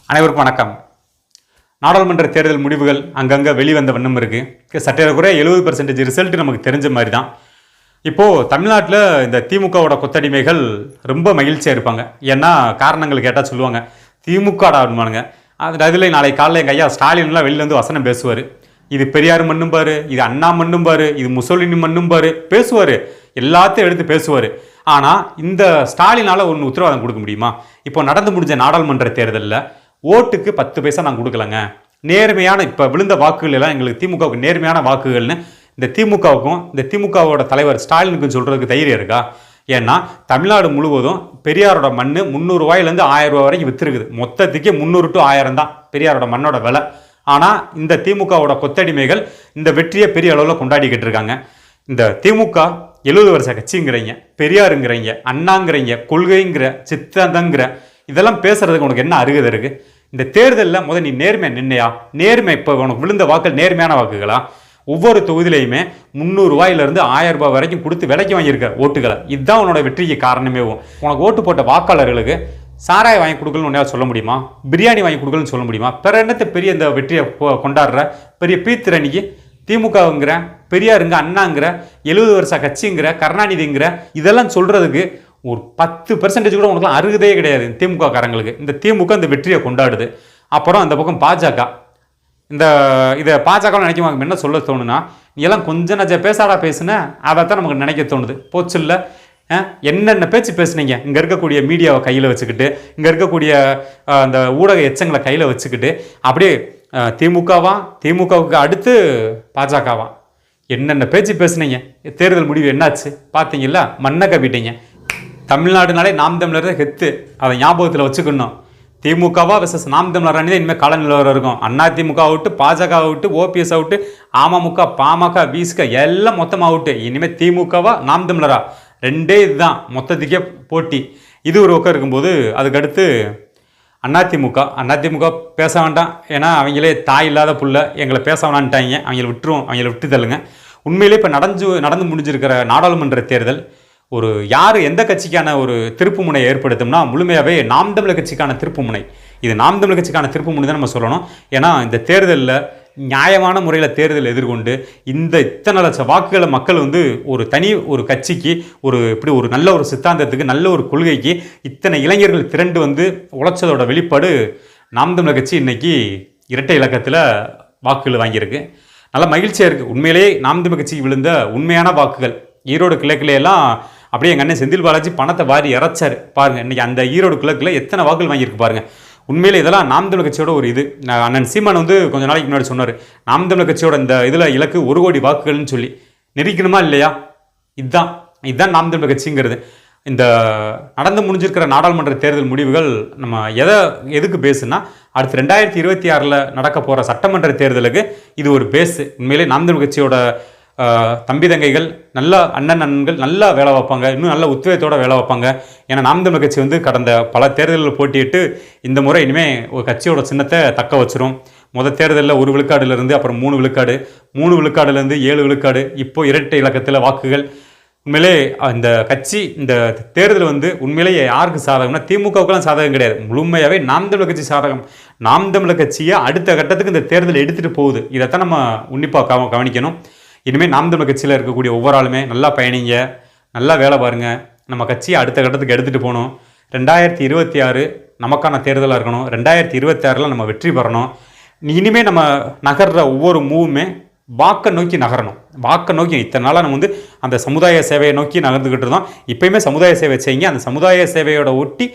அனைவருக்கும் வணக்கம். நாடாளுமன்ற தேர்தல் முடிவுகள் அங்கங்கே வெளிவந்த வண்ணம் இருக்குது. சற்றேறக்குறைய 70% ரிசல்ட் நமக்கு தெரிஞ்ச மாதிரி தான். இப்போது தமிழ்நாட்டில் இந்த திமுகவோட கொத்தடிமைகள் ரொம்ப மகிழ்ச்சியாக இருப்பாங்க. ஏன்னா காரணங்கள் கேட்டால் சொல்லுவாங்க, திமுக ஆடுமானுங்க. அதில் நாளை காலையில் எங்கள் ஐயா ஸ்டாலின்லாம் வெளியில் வந்து வசனம் பேசுவார். இது பெரியார் மண்ணும் பாரு, இது அண்ணா மண்ணும் பாரு, இது முசோலினி மண்ணும் பாரு பேசுவார். எல்லாத்தையும் எடுத்து பேசுவார். ஆனால் இந்த ஸ்டாலினால் ஒன்று உத்தரவாதம் கொடுக்க முடியுமா? இப்போ நடந்து முடிஞ்ச நாடாளுமன்ற தேர்தலில் ஓட்டுக்கு 10 பைசா நான் கொடுக்கலங்க, நேர்மையான இப்போ விழுந்த வாக்குகள் எல்லாம் எங்களுக்கு திமுகவுக்கு நேர்மையான வாக்குகள்னு இந்த திமுகவுக்கும் இந்த திமுகவோட தலைவர் ஸ்டாலினுக்கும் சொல்கிறதுக்கு தைரியம் இருக்கா? ஏன்னா தமிழ்நாடு முழுவதும் பெரியாரோட மண் 300 ரூபாயிலேருந்து 1000 ரூபாய் வரைக்கும் விற்றுருக்குது. மொத்தத்துக்கே 300 to 1000 தான் பெரியாரோட மண்ணோட விலை. ஆனால் இந்த திமுகவோட கொத்தடிமைகள் இந்த வெற்றியை பெரிய அளவில் கொண்டாடிக்கிட்டு இருக்காங்க. இந்த திமுக 70 வருஷ கட்சிங்கிறீங்க, பெரியாருங்கிறீங்க, அண்ணாங்கிறீங்க, கொள்கைங்கிற, சித்தாந்தங்கிற, இதெல்லாம் பேசுறதுக்கு உனக்கு என்ன அருகதை இருக்கு? இந்த தேர்தலில் நீ நேர்மை நின்னையா? நேர்மை இப்போ உனக்கு விழுந்த வாக்குகள் நேர்மையான வாக்குகளா? ஒவ்வொரு தொகுதியிலையுமே 300 ரூபாயிலிருந்து 1000 ரூபாய் வரைக்கும் கொடுத்து விலைக்கு வாங்கியிருக்க ஓட்டுகளை. இதுதான் உன்னோட வெற்றிக்கு காரணமே. உனக்கு ஓட்டு போட்ட வாக்காளர்களுக்கு சாராயம் வாங்கி கொடுக்கலன்னு உன்னையா சொல்ல முடியுமா? பிரியாணி வாங்கி கொடுக்கலன்னு சொல்ல முடியுமா? பிற என்னத்தை பெரிய இந்த வெற்றியை கொண்டாடுற பெரிய பீத்திரணிக்கு திமுகங்கிற, பெரியாருங்க, அண்ணாங்கிற, 70 வருஷ கட்சிங்கிற, கருணாநிதிங்கிற, இதெல்லாம் சொல்றதுக்கு ஒரு 10% கூட உனக்குலாம் அருகதே கிடையாது திமுக காரங்களுக்கு. இந்த திமுக இந்த வெற்றியை கொண்டாடுது. அப்புறம் அந்த பக்கம் பாஜக, இதை பாஜக நினைக்க என்ன சொல்ல தோணுன்னா, நீ எல்லாம் கொஞ்சம் நஞ்ச பேசாடா பேசுன, அதைத்தான் நமக்கு நினைக்க தோணுது. போச்சு இல்லை, என்னென்ன பேச்சு பேசுனீங்க? இங்கே இருக்கக்கூடிய மீடியாவை கையில் வச்சுக்கிட்டு, இங்கே இருக்கக்கூடிய அந்த ஊடக எச்சங்களை கையில் வச்சுக்கிட்டு, அப்படியே திமுகவுக்கு அடுத்து பாஜகவா, என்னென்ன பேச்சு பேசுனீங்க? தேர்தல் முடிவு என்னாச்சு பார்த்தீங்களா? மண்ணை கவிட்டீங்க. தமிழ்நாடுனாலே நாம் தமிழர் ஹெத்து, அதை ஞாபகத்தில் வச்சுக்கணும். திமுகவா வெர்சஸ் நாம் தமிழர் அணி தான் இனிமேல் கால நிலவரம் இருக்கும். Anna DMK out, BJP out, OPS out, AMMK, PMK, VCK எல்லாம் மொத்தமாக அவுட்டு. இனிமேல் திமுகவா நாம் தமிழரா, ரெண்டே இதுதான் மொத்தத்துக்கே போட்டி. இது ஒரு பக்கம் இருக்கும்போது அதுக்கடுத்து அதிமுக பேச வேண்டாம். ஏன்னா அவங்களே தாய் இல்லாத புள்ள, எங்களை பேச வேணான்ட்டாங்க. அவங்கள விட்டு தள்ளுங்க. உண்மையிலே இப்போ நடந்து முடிஞ்சிருக்கிற நாடாளுமன்ற தேர்தல் ஒரு எந்த கட்சிக்கான ஒரு திருப்பு முனை ஏற்படுத்தும்னா முழுமையாகவே நாம் தமிழர் கட்சிக்கான திருப்பு முனை. இது நாம் தமிழர் கட்சிக்கான திருப்பு முனை தான் நம்ம சொல்லணும். ஏன்னா இந்த தேர்தலில் நியாயமான முறையில் தேர்தல் எதிர்கொண்டு இத்தனை லட்சம் வாக்குகளை மக்கள் ஒரு கட்சிக்கு இப்படி ஒரு நல்ல ஒரு சித்தாந்தத்துக்கு, நல்ல ஒரு கொள்கைக்கு இத்தனை இளைஞர்கள் திரண்டு உழைச்சதோட வெளிப்பாடு நாம் தமிழர் கட்சி இன்னைக்கு இரட்டை இலக்கத்தில் வாக்குகள் வாங்கியிருக்கு. நல்லா மகிழ்ச்சியாக இருக்குது. உண்மையிலேயே நாம் தமிழர் கட்சிக்கு விழுந்த உண்மையான வாக்குகள் ஈரோடு கிழக்கிலையெல்லாம் அப்படியே எங்கள் அண்ணன் செந்தில் பாலாஜி பணத்தை வாரி இறைச்சார் பாருங்கள். இன்றைக்கி அந்த ஈரோடு கிழக்கில் எத்தனை வாக்குகள் வாங்கியிருக்கு பாருங்கள். உண்மையிலே இதெல்லாம் நாம் தமிழர் கட்சியோட ஒரு இது. அண்ணன் சீமான் கொஞ்ச நாளைக்கு முன்னாடி சொன்னார், நாம் தமிழர் கட்சியோட இந்த இதில் இலக்கு 1 கோடி வாக்குகள்னு சொல்லி. நெரிக்கணுமா இல்லையா? இதுதான் நாம் தமிழர் கட்சிங்கிறது. இந்த நடந்து முடிஞ்சிருக்கிற நாடாளுமன்ற தேர்தல் முடிவுகள் நம்ம எதுக்கு பேசுனா, அடுத்து 2026 நடக்க போகிற சட்டமன்ற தேர்தலுக்கு இது ஒரு பேஸு. உண்மையிலே நாம் தமிழர் கட்சியோட தம்பி தங்கைகள், நல்ல அண்ணன்கள் நல்லா வேலை வைப்பாங்க, இன்னும் நல்ல உத்வேகத்தோடு வேலை வைப்பாங்க. ஏன்னா நாம் தமிழர் கட்சி கடந்த பல தேர்தலில் போட்டியிட்டு இந்த முறை இனிமேல் ஒரு கட்சியோட சின்னத்தை தக்க வச்சிரும். முதல் தேர்தலில் 1 விழுக்காடுலேருந்து அப்புறம் 3 விழுக்காடு, 3 விழுக்காடுலேருந்து 7 விழுக்காடு, இப்போ இரட்டை இலக்கத்தில் வாக்குகள். உண்மையிலே இந்த கட்சி இந்த தேர்தல் உண்மையிலேயே யாருக்கு சாதகம்னா திமுகவுக்கெல்லாம் சாதகம் கிடையாது. முழுமையாகவே நாம் தமிழர் கட்சி சாதகம். நாம் தமிழர் கட்சியை அடுத்த கட்டத்துக்கு இந்த தேர்தல் எடுத்துகிட்டு போகுது. இதைத்தான் நம்ம உன்னிப்பாக கவனிக்கணும். இனிமேல் நாம் தமிழர் கட்சியில் இருக்கக்கூடிய ஒவ்வொரு ஆளுமே நல்லா பயணிங்க, நல்லா வேலை பாருங்கள். நம்ம கட்சியை அடுத்த கட்டத்துக்கு எடுத்துகிட்டு போகணும். 2026 நமக்கான தேர்தலாக இருக்கணும். 2026 நம்ம வெற்றி பெறணும். இனிமேல் நம்ம நகர்ற ஒவ்வொரு மூவுமே வாக்கை நோக்கி நகரணும். வாக்கை நோக்கி இத்தனை நாளாக நம்ம அந்த சமுதாய சேவையை நோக்கி நகர்ந்துக்கிட்டு இருந்தோம். இப்போயுமே சமுதாய சேவை செய்யுங்க. அந்த சமுதாய சேவையோட ஒட்டி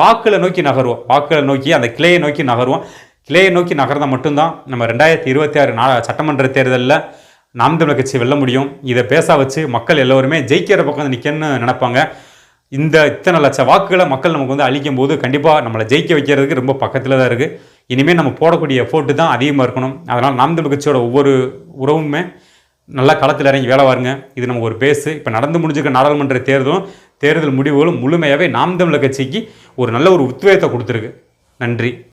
வாக்களை நோக்கி நகருவோம். வாக்களை நோக்கி அந்த கிளையை நோக்கி நகருவோம். கிளையை நோக்கி நகர்ந்தால் மட்டும்தான் நம்ம 2026 சட்டமன்ற தேர்தலில் நாம் தமிழர் கட்சி வெல்ல முடியும். இதை பேச வச்சு மக்கள் எல்லோருமே ஜெயிக்கிற பக்கம் நிற்கணும்னு நினைப்பாங்க. இத்தனை லட்சம் வாக்குகளை மக்கள் நமக்கு அளிக்கும் போது கண்டிப்பாக நம்மளை ஜெயிக்க வைக்கிறதுக்கு ரொம்ப பக்கத்தில் தான் இருக்குது. இனிமேல் நம்ம போடக்கூடிய எஃபோர்ட்டு தான் அதிகமாக இருக்கணும். அதனால் நாம் தமிழர் கட்சியோட ஒவ்வொரு உறவுமே நல்லா களத்தில் இறங்கி வேலை வாருங்க. இது நமக்கு ஒரு பேஸு. இப்போ நடந்து முடிஞ்சிருக்க நாடாளுமன்ற தேர்தல் முடிவுகளும் முழுமையாகவே நாம் தமிழர் கட்சிக்கு ஒரு நல்ல ஒரு உத்வேகத்தை கொடுத்துருக்கு. நன்றி.